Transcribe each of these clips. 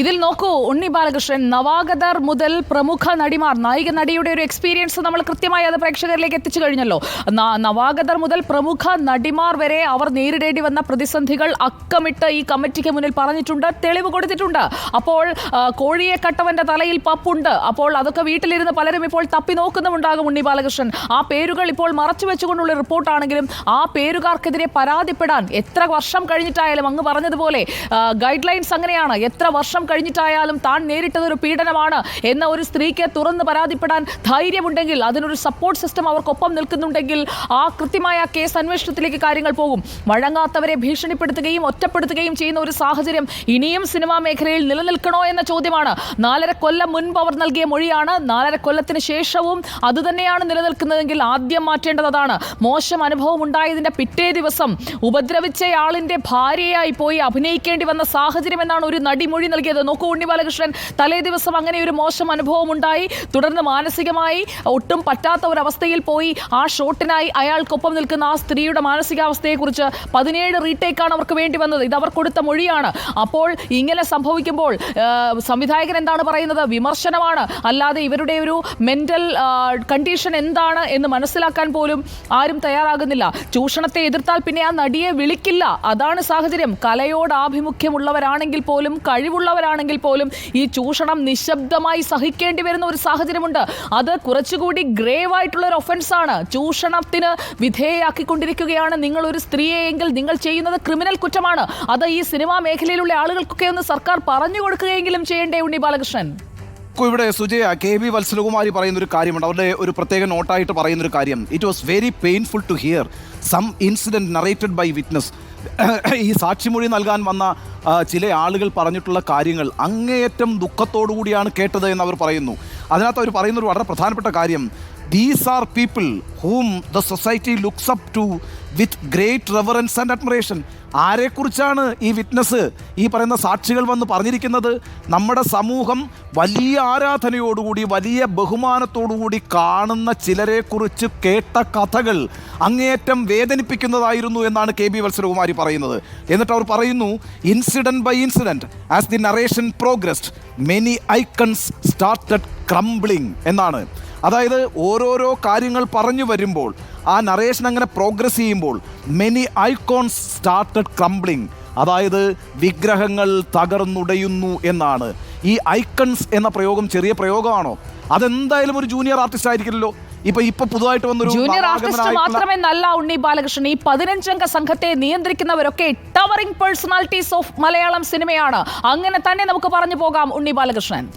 ഇതിൽ നോക്കൂ ഉണ്ണി ബാലകൃഷ്ണൻ, നവാഗതർ മുതൽ പ്രമുഖ നടിമാർ, നായിക നടിയുടെ ഒരു എക്സ്പീരിയൻസ് നമ്മൾ കൃത്യമായി അത് പ്രേക്ഷകരിലേക്ക് എത്തിച്ചു കഴിഞ്ഞല്ലോ. നവാഗതർ മുതൽ പ്രമുഖ നടിമാർ വരെ അവർ നേരിടേണ്ടി വന്ന പ്രതിസന്ധികൾ അക്കമിട്ട് ഈ കമ്മിറ്റിക്ക് മുന്നിൽ പറഞ്ഞിട്ടുണ്ട്, തെളിവ് കൊടുത്തിട്ടുണ്ട്. അപ്പോൾ കോഴിയെ കട്ടവന്റെ തലയിൽ പപ്പുണ്ട്. അപ്പോൾ അതൊക്കെ വീട്ടിലിരുന്ന് പലരും ഇപ്പോൾ തപ്പി നോക്കുന്നുമുണ്ടാകും ഉണ്ണി ബാലകൃഷ്ണൻ. ആ പേരുകൾ ഇപ്പോൾ മറച്ചു വെച്ചുകൊണ്ടുള്ള റിപ്പോർട്ടാണെങ്കിലും ആ പേരുകാർക്കെതിരെ പരാതിപ്പെടാൻ എത്ര വർഷം കഴിഞ്ഞിട്ടായാലും, അങ്ങ് പറഞ്ഞതുപോലെ ഗൈഡ് ലൈൻസ് അങ്ങനെയാണ്, എത്ര വർഷം കഴിഞ്ഞിട്ടായാലും താൻ നേരിട്ടതൊരു പീഡനമാണ് എന്ന ഒരു സ്ത്രീക്ക് തുറന്ന് പരാതിപ്പെടാൻ ധൈര്യമുണ്ടെങ്കിൽ, അതിനൊരു സപ്പോർട്ട് സിസ്റ്റം അവർക്കൊപ്പം നിൽക്കുന്നുണ്ടെങ്കിൽ ആ കൃത്യമായ കേസ് അന്വേഷണത്തിലേക്ക് കാര്യങ്ങൾ പോകും. വഴങ്ങാത്തവരെ ഭീഷണിപ്പെടുത്തുകയും ഒറ്റപ്പെടുത്തുകയും ചെയ്യുന്ന ഒരു സാഹചര്യം ഇനിയും സിനിമാ മേഖലയിൽ നിലനിൽക്കണോ എന്ന ചോദ്യമാണ്. 4.5 കൊല്ലം മുൻപ് അവർ നൽകിയ മൊഴിയാണ്. 4.5 കൊല്ലത്തിന് ശേഷവും അതുതന്നെയാണ് നിലനിൽക്കുന്നതെങ്കിൽ ആദ്യം മാറ്റേണ്ടത് അതാണ്. മോശം അനുഭവം ഉണ്ടായതിന്റെ പിറ്റേ ദിവസം ഉപദ്രവിച്ചയാളിന്റെ ഭാര്യയായി പോയി അഭിനയിക്കേണ്ടി വന്ന സാഹചര്യം എന്നാണ് ഒരു നടി മൊഴി നൽകിയത്. നോക്കൂ ഉണ്ണി ബാലകൃഷ്ണൻ, തലേ ദിവസം അങ്ങനെ ഒരു മോശം അനുഭവം ഉണ്ടായി, തുടർന്ന് മാനസികമായി ഒട്ടും പറ്റാത്ത ഒരവസ്ഥയിൽ പോയി ആ ഷോട്ടിനായി അയാൾക്കൊപ്പം നിൽക്കുന്ന ആ സ്ത്രീയുടെ മാനസികാവസ്ഥയെക്കുറിച്ച് 17 റീടേക്കാണ് അവർക്ക് വേണ്ടി വന്നത്. ഇത് അവർ കൊടുത്ത മൊഴിയാണ്. അപ്പോൾ ഇങ്ങനെ സംഭവിക്കുമ്പോൾ സംവിധായകൻ എന്താണ് പറയുന്നത്? വിമർശനമാണ്, അല്ലാതെ ഇവരുടെ ഒരു മെന്റൽ കണ്ടീഷൻ എന്താണ് എന്ന് മനസ്സിലാക്കാൻ പോലും ആരും തയ്യാറാകുന്നില്ല. ചൂഷണത്തെ എതിർത്താൽ പിന്നെ ആ നടിയെ വിളിക്കില്ല, അതാണ് സാഹചര്യം. കലയോട് ആഭിമുഖ്യമുള്ളവരാണെങ്കിൽ പോലും, കഴിവുള്ളവരാണെങ്കിൽ പോലും ഈ ചൂഷണം നിശബ്ദമായി സഹിക്കേണ്ടി വരുന്ന ഒരു സാഹചര്യമുണ്ട്. അത് കുറച്ചുകൂടി ഗ്രേവ് ആയിട്ടുള്ള ഒരു ഒഫൻസ് ആണ്. ചൂഷണത്തിന് വിധേയയാക്കിക്കൊണ്ടിരിക്കുകയാണ് നിങ്ങൾ ഒരു സ്ത്രീയെ എങ്കിൽ നിങ്ങൾ ചെയ്യുന്നത് ക്രിമിനൽ കുറ്റമാണ്. അത് ഈ സിനിമാ മേഖലയിലുള്ള ആളുകൾക്കൊക്കെ ഒന്ന് സർക്കാർ പറഞ്ഞു കൊടുക്കുകയെങ്കിലും ചെയ്യണ്ടേ ഉണ്ണി ബാലകൃഷ്ണൻ? ഇവിടെ സുജയ, KB വത്സലകുമാരി പറയുന്നൊരു കാര്യമുണ്ട്. അവരുടെ ഒരു പ്രത്യേക നോട്ടായിട്ട് പറയുന്നൊരു കാര്യം, it was very painful to hear some incident narrated by witness. ഈ സാക്ഷിമൊഴി നൽകാൻ വന്ന ചില ആളുകൾ പറഞ്ഞിട്ടുള്ള കാര്യങ്ങൾ അങ്ങേയറ്റം ദുഃഖത്തോടു കൂടിയാണ് കേട്ടത് എന്ന് അവർ പറയുന്നു. അതിനകത്ത് അവർ പറയുന്നൊരു വളരെ പ്രധാനപ്പെട്ട കാര്യം, these are people whom the society looks up to with great reverence and admiration. ആരെക്കുറിച്ചാണ് ഈ വിറ്റ്നസ്, ഈ പറയുന്ന സാക്ഷികൾ വന്ന് പറഞ്ഞിരിക്കുന്നത്? നമ്മുടെ സമൂഹം വലിയ ആരാധനയോടുകൂടി, വലിയ ബഹുമാനത്തോടുകൂടി കാണുന്ന ചിലരെക്കുറിച്ച് കേട്ട കഥകൾ അങ്ങേയറ്റം വേദനിപ്പിക്കുന്നതായിരുന്നു എന്നാണ് KB വത്സലകുമാരി പറയുന്നത്. എന്നിട്ട് അവർ പറയുന്നു, incident by incident as the narration progressed many icons started crumbling എന്നാണ്. അതായത് ഓരോരോ കാര്യങ്ങൾ പറഞ്ഞു വരുമ്പോൾ, ആ നറേഷൻ അങ്ങനെ പ്രോഗ്രസ് ചെയ്യുമ്പോൾ മെനി ഐക്കോൺസ് സ്റ്റാർട്ടഡ് ക്രംബ്ലിംഗ്, അതായത് വിഗ്രഹങ്ങൾ തകർന്നുടയുന്നു എന്നാണ്. ഈ ഐക്കൺസ് എന്ന പ്രയോഗം ചെറിയ പ്രയോഗമാണോ? അതെന്തായാലും ഒരു ജൂനിയർ ആർട്ടിസ്റ്റ് ആയിരിക്കില്ലല്ലോ. ഇപ്പൊ പുതുതായിട്ട് വന്നൊരു ജൂനിയർ ആർട്ടിസ്റ്റ് മാത്രമേ നല്ല ഉണ്ണി ബാലകൃഷ്ണൻ, ഈ 15 അംഗ സംഘത്തെ നിയന്ത്രിക്കുന്നവരൊക്കെ ടവറിംഗ് പേഴ്സണാലിറ്റീസ് ഓഫ് മലയാളം സിനിമയാണ്. അങ്ങനെ തന്നെ നമുക്ക് പറഞ്ഞു പോകാം ഉണ്ണി ബാലകൃഷ്ണൻ.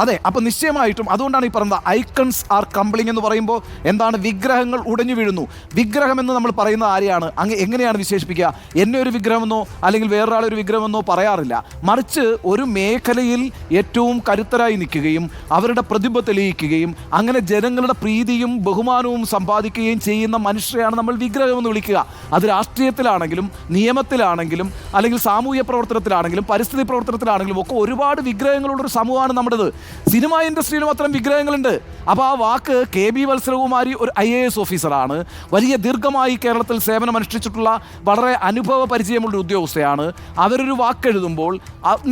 അതെ, അപ്പം നിശ്ചയമായിട്ടും അതുകൊണ്ടാണ് ഈ പറയുന്നത് ഐക്കൺസ് ആർ ക്രംബ്ലിംഗ് എന്ന് പറയുമ്പോൾ എന്താണ്? വിഗ്രഹങ്ങൾ ഉടഞ്ഞു വീഴുന്നു. വിഗ്രഹം എന്ന് നമ്മൾ പറയുന്നത് ആരെയാണ്? എങ്ങനെയാണ് വിശേഷിപ്പിക്കുക? എന്നെ ഒരു വിഗ്രഹമെന്നോ അല്ലെങ്കിൽ വേറൊരാളൊരു വിഗ്രഹമെന്നോ പറയാറില്ല. മറിച്ച് ഒരു മേഖലയിൽ ഏറ്റവും കരുത്തരായി നിൽക്കുകയും അവരുടെ പ്രതിഭ തെളിയിക്കുകയും അങ്ങനെ ജനങ്ങളുടെ പ്രീതിയും ബഹുമാനവും സമ്പാദിക്കുകയും ചെയ്യുന്ന മനുഷ്യരെയാണ് നമ്മൾ വിഗ്രഹമെന്ന് വിളിക്കുക. അത് രാഷ്ട്രീയത്തിലാണെങ്കിലും നിയമത്തിലാണെങ്കിലും അല്ലെങ്കിൽ സാമൂഹ്യ പ്രവർത്തനത്തിലാണെങ്കിലും പരിസ്ഥിതി പ്രവർത്തനത്തിലാണെങ്കിലും ഒക്കെ ഒരുപാട് വിഗ്രഹങ്ങളുള്ളൊരു സമൂഹമാണ് നമ്മുടേത്. സിനിമാ ഇൻഡസ്ട്രിയിലും അത്തരം വിഗ്രഹങ്ങളുണ്ട്. അപ്പോൾ ആ വാക്ക് KB വത്സലകുമാരി ഒരു IAS ഓഫീസറാണ്, വലിയ ദീർഘമായി കേരളത്തിൽ സേവനമനുഷ്ഠിച്ചിട്ടുള്ള വളരെ അനുഭവ പരിചയമുള്ള ഉദ്യോഗസ്ഥയാണ്. അവരൊരു വാക്കെഴുതുമ്പോൾ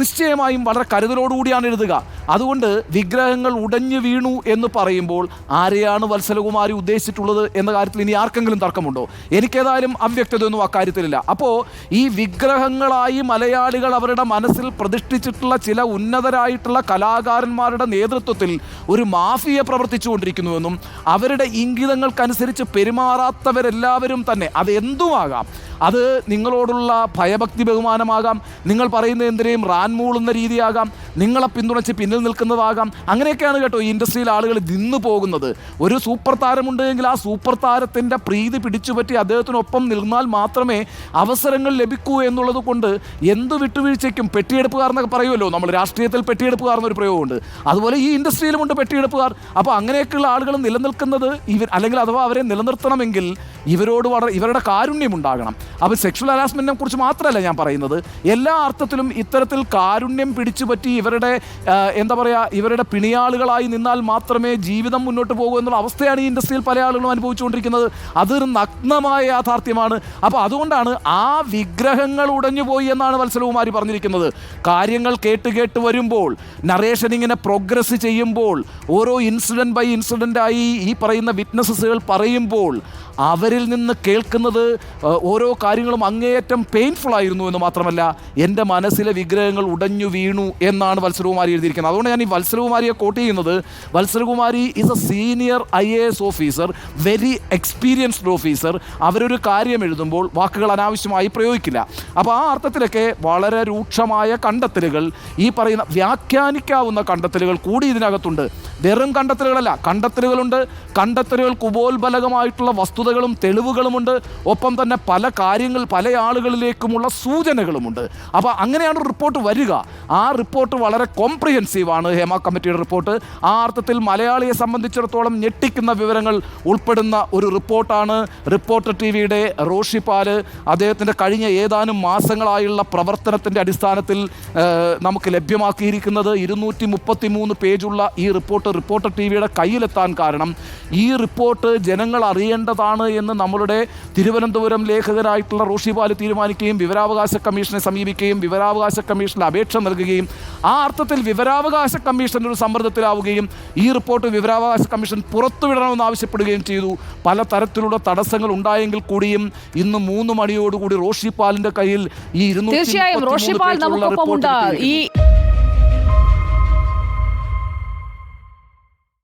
നിശ്ചയമായും വളരെ കരുതലോടുകൂടിയാണ് എഴുതുക. അതുകൊണ്ട് വിഗ്രഹങ്ങൾ ഉടഞ്ഞു വീണു എന്ന് പറയുമ്പോൾ ആരെയാണ് വത്സലകുമാരി ഉദ്ദേശിച്ചിട്ടുള്ളത് എന്ന കാര്യത്തിൽ ഇനി ആർക്കെങ്കിലും തർക്കമുണ്ടോ? എനിക്കേതായാലും അവ്യക്തതയൊന്നും അക്കാര്യത്തിലില്ല. അപ്പോൾ ഈ വിഗ്രഹങ്ങളായി മലയാളികൾ അവരുടെ മനസ്സിൽ പ്രതിഷ്ഠിച്ചിട്ടുള്ള ചില ഉന്നതരായിട്ടുള്ള കലാകാരന്മാരുടെ നേതൃത്വത്തിൽ ഒരു മാഫിയ പ്രവർത്തിച്ചുകൊണ്ടിരിക്കുന്നുവെന്നും അവരുടെ ഇംഗിതങ്ങൾക്കനുസരിച്ച് പെരുമാറാത്തവരെല്ലാവരും തന്നെ, അത് എന്തുമാകാം, അത് നിങ്ങളോടുള്ള ഭയഭക്തി ബഹുമാനമാകാം, നിങ്ങൾ പറയുന്ന എന്തിനേയും റാൻമൂളുന്ന രീതിയാകാം, നിങ്ങളെ പിന്തുണച്ച് പിന്നിൽ നിൽക്കുന്നതാകാം. അങ്ങനെയൊക്കെയാണ് കേട്ടോ ഈ ഇൻഡസ്ട്രിയിൽ ആളുകൾ നിന്നു പോകുന്നത്. ഒരു സൂപ്പർ താരമുണ്ടെങ്കിൽ ആ സൂപ്പർ താരത്തിൻ്റെ പ്രീതി പിടിച്ചുപറ്റി അദ്ദേഹത്തിനൊപ്പം നിന്നാൽ മാത്രമേ അവസരങ്ങൾ ലഭിക്കൂ എന്നുള്ളത് കൊണ്ട് എന്ത് വിട്ടുവീഴ്ചയ്ക്കും പെട്ടിയെടുപ്പുകാരെന്നൊക്കെ പറയുമല്ലോ നമ്മൾ, രാഷ്ട്രീയത്തിൽ പെട്ടിയെടുപ്പുകാരെന്നൊരു പ്രയോഗമുണ്ട്. അതുപോലെ ഈ ഇൻഡസ്ട്രിയിലുമുണ്ട് പെട്ടിയെടുപ്പുകാർ. അപ്പോൾ അങ്ങനെയൊക്കെയുള്ള ആളുകൾ നിലനിൽക്കുന്നത് അല്ലെങ്കിൽ അഥവാ അവരെ നിലനിർത്തണമെങ്കിൽ ഇവരുടെ കാരുണ്യം ഉണ്ടാകണം. അപ്പോൾ സെക്ഷൽ ഹരാസ്മെൻറ്റിനെ കുറിച്ച് മാത്രമല്ല ഞാൻ പറയുന്നത്, എല്ലാ അർത്ഥത്തിലും ഇത്തരത്തിൽ കാരുണ്യം പിടിച്ചുപറ്റി ഇവരുടെ എന്താ പറയുക, ഇവരുടെ പിണിയാളുകളായി നിന്നാൽ മാത്രമേ ജീവിതം മുന്നോട്ട് പോകൂ എന്നുള്ള അവസ്ഥയാണ് ഈ ഇൻഡസ്ട്രിയിൽ പല ആളുകളും അനുഭവിച്ചുകൊണ്ടിരിക്കുന്നത്. അതൊരു നഗ്നമായ യാഥാർത്ഥ്യമാണ്. അപ്പോൾ അതുകൊണ്ടാണ് ആ വിഗ്രഹങ്ങൾ ഉടഞ്ഞുപോയി എന്നാണ് വത്സലകുമാരി പറഞ്ഞിരിക്കുന്നത്. കാര്യങ്ങൾ കേട്ട് വരുമ്പോൾ, നറേഷൻ ഇങ്ങനെ പ്രോഗ്രസ് ചെയ്യുമ്പോൾ, ഓരോ ഇൻസിഡൻറ്റ് ബൈ ഇൻസിഡൻ്റായി ഈ പറയുന്ന വിറ്റ്നസ്സുകൾ പറയുമ്പോൾ അവരിൽ നിന്ന് കേൾക്കുന്നത് ഓരോ കാര്യങ്ങളും അങ്ങേയറ്റം പെയിൻഫുൾ ആയിരുന്നു എന്ന് മാത്രമല്ല, എൻ്റെ മനസ്സിലെ വിഗ്രഹങ്ങൾ ഉടഞ്ഞു വീണു എന്നാണ് വത്സലകുമാരി എഴുതിയിരിക്കുന്നത്. അതുകൊണ്ട് ഞാൻ ഈ വത്സലകുമാരിയെ കോട്ട് ചെയ്യുന്നത്, Vatsalakumari is A senior IAS officer, very experienced officer. അവരൊരു കാര്യം എഴുതുമ്പോൾ വാക്കുകൾ അനാവശ്യമായി പ്രയോഗിക്കില്ല. അപ്പോൾ ആ അർത്ഥത്തിലൊക്കെ വളരെ രൂക്ഷമായ കണ്ടെത്തലുകൾ, ഈ പറയുന്ന വ്യാഖ്യാനിക്കാവുന്ന കണ്ടെത്തലുകൾ കൂടി ഇതിനകത്തുണ്ട്. വെറും കണ്ടെത്തലുകളല്ല, കണ്ടെത്തലുകളുണ്ട്. കണ്ടെത്തലുകൾക്ക് ഉപോത്ബലകമായിട്ടുള്ള വസ്തുതകളും തെളിവുകളുമുണ്ട്. ഒപ്പം തന്നെ പല കാര്യങ്ങൾ പല ആളുകളിലേക്കുമുള്ള സൂചനകളുമുണ്ട്. അപ്പോൾ അങ്ങനെയാണ് റിപ്പോർട്ട് വരിക. ആ റിപ്പോർട്ട് വളരെ കോംപ്രിഹെൻസീവാണ്, ഹേമ കമ്മിറ്റിയുടെ റിപ്പോർട്ട്. ആ അർത്ഥത്തിൽ മലയാളിയെ സംബന്ധിച്ചിടത്തോളം ഞെട്ടിക്കുന്ന വിവരങ്ങൾ ഉൾപ്പെടുന്ന ഒരു റിപ്പോർട്ടാണ് റിപ്പോർട്ടർ TVയുടെ റോഷി പാൽ അദ്ദേഹത്തിൻ്റെ കഴിഞ്ഞ ഏതാനും മാസങ്ങളായുള്ള പ്രവർത്തനത്തിൻ്റെ അടിസ്ഥാനത്തിൽ നമുക്ക് ലഭ്യമാക്കിയിരിക്കുന്നത്. 233 പേജുള്ള ഈ റിപ്പോർട്ടർ TVയുടെ കയ്യിലെത്താൻ കാരണം, ഈ റിപ്പോർട്ട് ജനങ്ങൾ അറിയേണ്ടതാണ് എന്ന് നമ്മളുടെ തിരുവനന്തപുരം ലേഖകനായിട്ടുള്ള റോഷി പാൽ തീരുമാനിക്കുകയും വിവരാവകാശ കമ്മീഷനെ സമീപിക്കുകയും വിവരാവകാശ കമ്മീഷനിൽ അപേക്ഷ നൽകുകയും ആ അർത്ഥത്തിൽ വിവരാവകാശ കമ്മീഷൻ ഒരു സമ്മർദ്ദത്തിലാവുകയും ഈ റിപ്പോർട്ട് വിവരാവകാശ കമ്മീഷൻ പുറത്തുവിടണമെന്ന് ആവശ്യപ്പെടുകയും ചെയ്തു. പല തരത്തിലുള്ള തടസ്സങ്ങൾ ഉണ്ടായെങ്കിൽ കൂടിയും ഇന്ന് 3 മണിയോടുകൂടി റോഷി പാലിൻ്റെ കയ്യിൽ ഈ 233 തീർച്ചയായും റോഷി പാൽ നമുക്കൊപ്പമുണ്ട്. ഈ